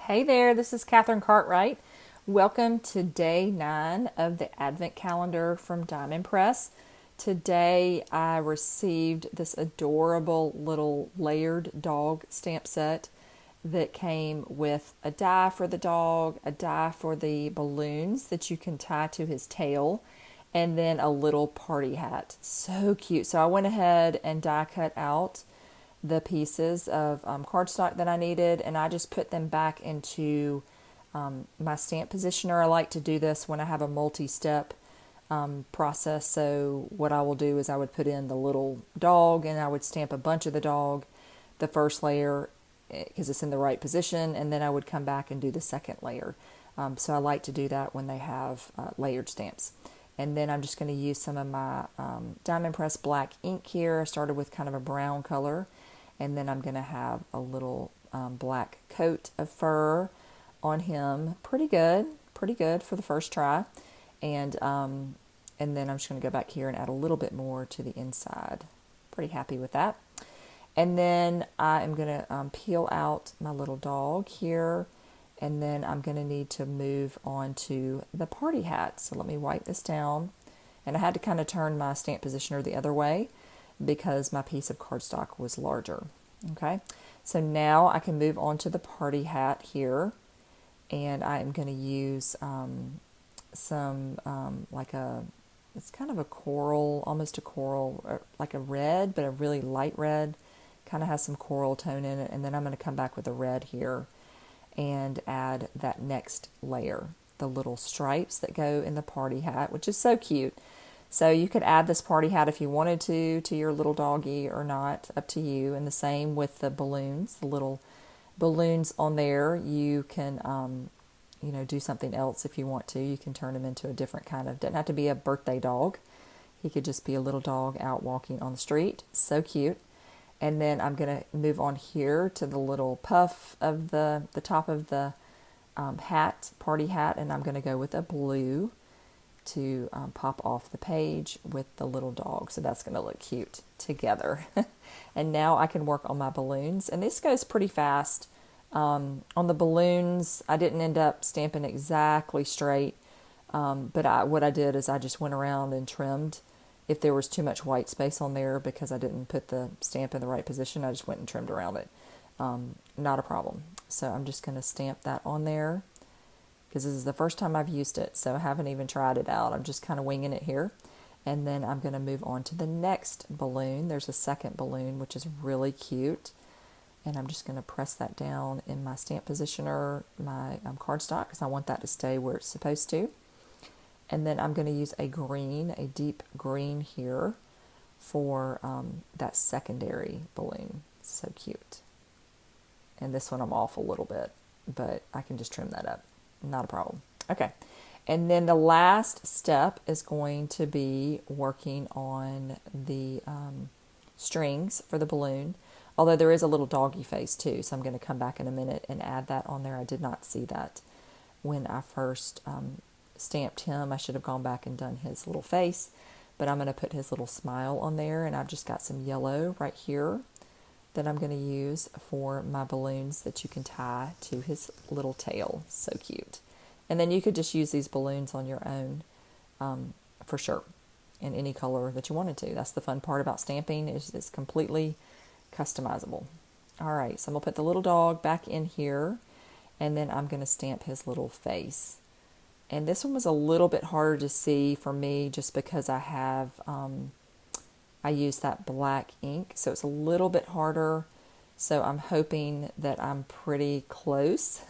Hey there, this is Katherine Cartwright. Welcome to day 9 of the Advent calendar from Diamond Press. Today I received this adorable little layered dog stamp set that came with a die for the dog, a die for the balloons that you can tie to his tail, and then a little party hat. So cute. So I went ahead and die cut out the pieces of cardstock that I needed, and I just put them back into my stamp positioner. I like to do this when I have a multi-step process. So what I will do is I would put in the little dog, and I would stamp a bunch of the dog, the first layer, because it's in the right position, and then I would come back and do the second layer. So I like to do that when they have layered stamps. And then I'm just going to use some of my Diamond Press black ink here. I started with kind of a brown color, and then I'm going to have a little black coat of fur on him. Pretty good for the first try. And then I'm just going to go back here and add a little bit more to the inside. Pretty happy with that. And then I am going to peel out my little dog here, and then I'm going to need to move on to the party hat. So let me wipe this down. And I had to kind of turn my stamp positioner the other way because my piece of cardstock was larger. Okay, so now I can move on to the party hat here, and I am going to use some it's kind of a coral, almost a coral, like a red, but a really light red, kind of has some coral tone in it, and then I'm going to come back with a red here and add that next layer, the little stripes that go in the party hat, which is so cute. So you could add this party hat if you wanted to your little doggy or not, up to you. And the same with the balloons, the little balloons on there. You can, do something else if you want to. You can turn him into a different kind of, doesn't have to be a birthday dog. He could just be a little dog out walking on the street. So cute. And then I'm going to move on here to the little puff of the top of the hat, party hat, and I'm going to go with a blue to pop off the page with the little dog. So that's going to look cute together. And now I can work on my balloons. And this goes pretty fast. On the balloons, I didn't end up stamping exactly straight. But what I did is I just went around and trimmed. If there was too much white space on there because I didn't put the stamp in the right position, I just went and trimmed around it. Not a problem. So I'm just going to stamp that on there, because this is the first time I've used it, so I haven't even tried it out. I'm just kind of winging it here. And then I'm going to move on to the next balloon. There's a second balloon, which is really cute. And I'm just going to press that down in my stamp positioner, my cardstock, because I want that to stay where it's supposed to. And then I'm going to use a deep green here for that secondary balloon. So cute. And this one I'm off a little bit, but I can just trim that up. Not a problem. Okay. And then the last step is going to be working on the strings for the balloon. Although there is a little doggy face too, so I'm going to come back in a minute and add that on there. I did not see that when I first stamped him. I should have gone back and done his little face, but I'm going to put his little smile on there, and I've just got some yellow right here that I'm going to use for my balloons that you can tie to his little tail. So cute. And then you could just use these balloons on your own for sure, in any color that you wanted to. That's the fun part about stamping, is it's completely customizable. All right, so I'm going to put the little dog back in here, and then I'm going to stamp his little face. And this one was a little bit harder to see for me just because I use that black ink, so it's a little bit harder. So I'm hoping that I'm pretty close.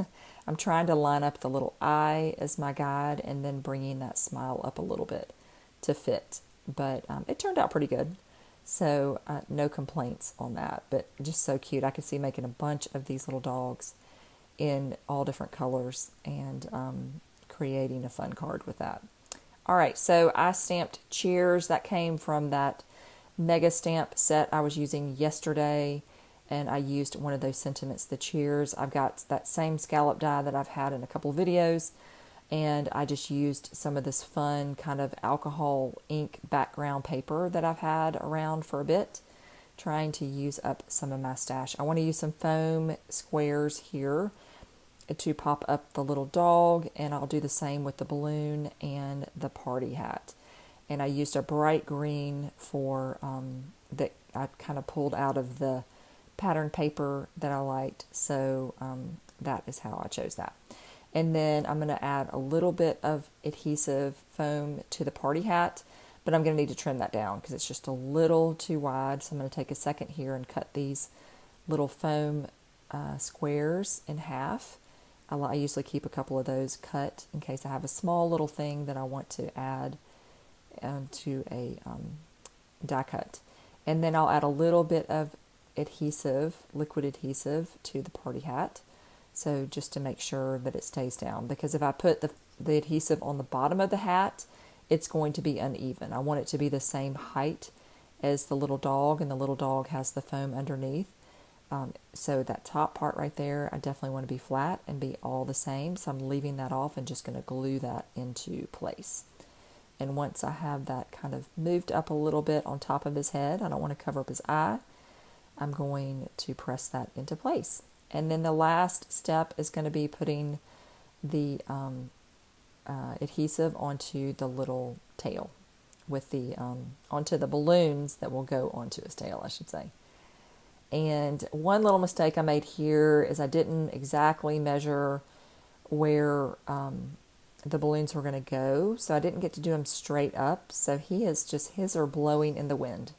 I'm trying to line up the little eye as my guide, and then bringing that smile up a little bit to fit. But it turned out pretty good. So no complaints on that, but just so cute. I could see making a bunch of these little dogs in all different colors and creating a fun card with that. All right, so I stamped cheers. That came from that mega stamp set I was using yesterday, and I used one of those sentiments, the cheers. I've got that same scallop die that I've had in a couple of videos, and I just used some of this fun kind of alcohol ink background paper that I've had around for a bit, trying to use up some of my stash. I want to use some foam squares here to pop up the little dog, and I'll do the same with the balloon and the party hat. And I used a bright green for that I kind of pulled out of the pattern paper that I liked, so that is how I chose that. And then I'm going to add a little bit of adhesive foam to the party hat, but I'm going to need to trim that down because it's just a little too wide. So I'm going to take a second here and cut these little foam squares in half. I usually keep a couple of those cut in case I have a small little thing that I want to add to a die cut. And then I'll add a little bit of adhesive, liquid adhesive, to the party hat. So just to make sure that it stays down, because if I put the adhesive on the bottom of the hat, it's going to be uneven. I want it to be the same height as the little dog, and the little dog has the foam underneath. So that top part right there, I definitely want to be flat and be all the same. So I'm leaving that off and just going to glue that into place. And once I have that kind of moved up a little bit on top of his head, I don't want to cover up his eye, I'm going to press that into place. And then the last step is going to be putting the adhesive onto the little tail, with the onto the balloons that will go onto his tail, I should say. And one little mistake I made here is I didn't exactly measure where the balloons were going to go, so I didn't get to do them straight up. So his are blowing in the wind,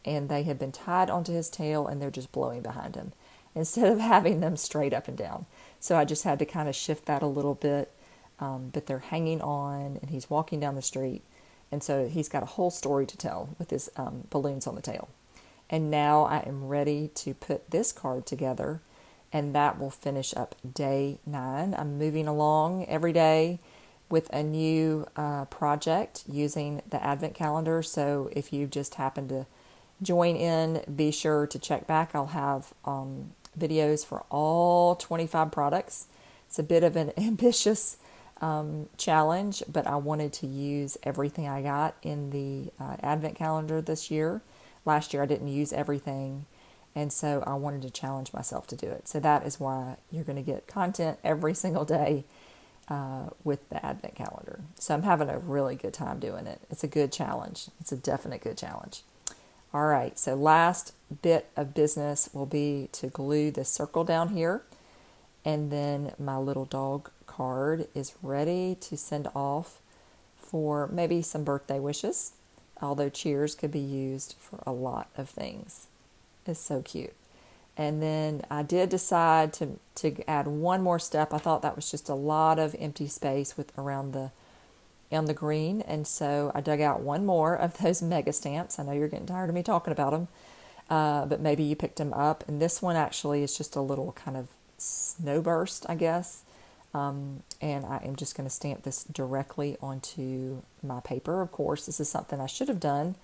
and they have been tied onto his tail, and they're just blowing behind him instead of having them straight up and down. So I just had to kind of shift that a little bit, but they're hanging on, and he's walking down the street, and so he's got a whole story to tell with his balloons on the tail. And now I am ready to put this card together, and that will finish up day 9. I'm moving along every day with a new project using the Advent calendar. So if you just happen to join in, be sure to check back. I'll have videos for all 25 products. It's a bit of an ambitious challenge, but I wanted to use everything I got in the Advent calendar this year. Last year I didn't use everything, and so I wanted to challenge myself to do it. So that is why you're going to get content every single day with the Advent calendar. So I'm having a really good time doing it. It's a good challenge. It's a definite good challenge. All right, so last bit of business will be to glue this circle down here, and then my little dog card is ready to send off for maybe some birthday wishes. Although cheers could be used for a lot of things. It's so cute. And then I did decide to add one more step. I thought that was just a lot of empty space on the green. And so I dug out one more of those mega stamps. I know you're getting tired of me talking about them, but maybe you picked them up. And this one actually is just a little kind of snowburst, I guess. And I am just going to stamp this directly onto my paper. Of course, this is something I should have done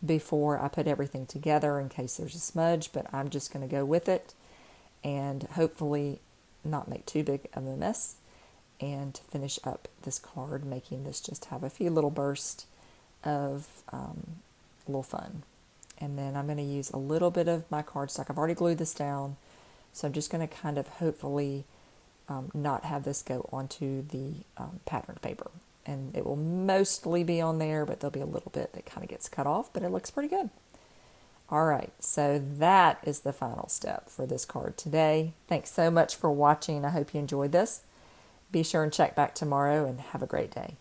before I put everything together in case there's a smudge, but I'm just going to go with it and hopefully not make too big of a mess, and to finish up this card, making this just have a few little bursts of little fun. And then I'm going to use a little bit of my cardstock. I've already glued this down, so I'm just going to kind of hopefully not have this go onto the patterned paper. And it will mostly be on there, but there'll be a little bit that kind of gets cut off, but it looks pretty good. All right, so that is the final step for this card today. Thanks so much for watching. I hope you enjoyed this. Be sure and check back tomorrow, and have a great day.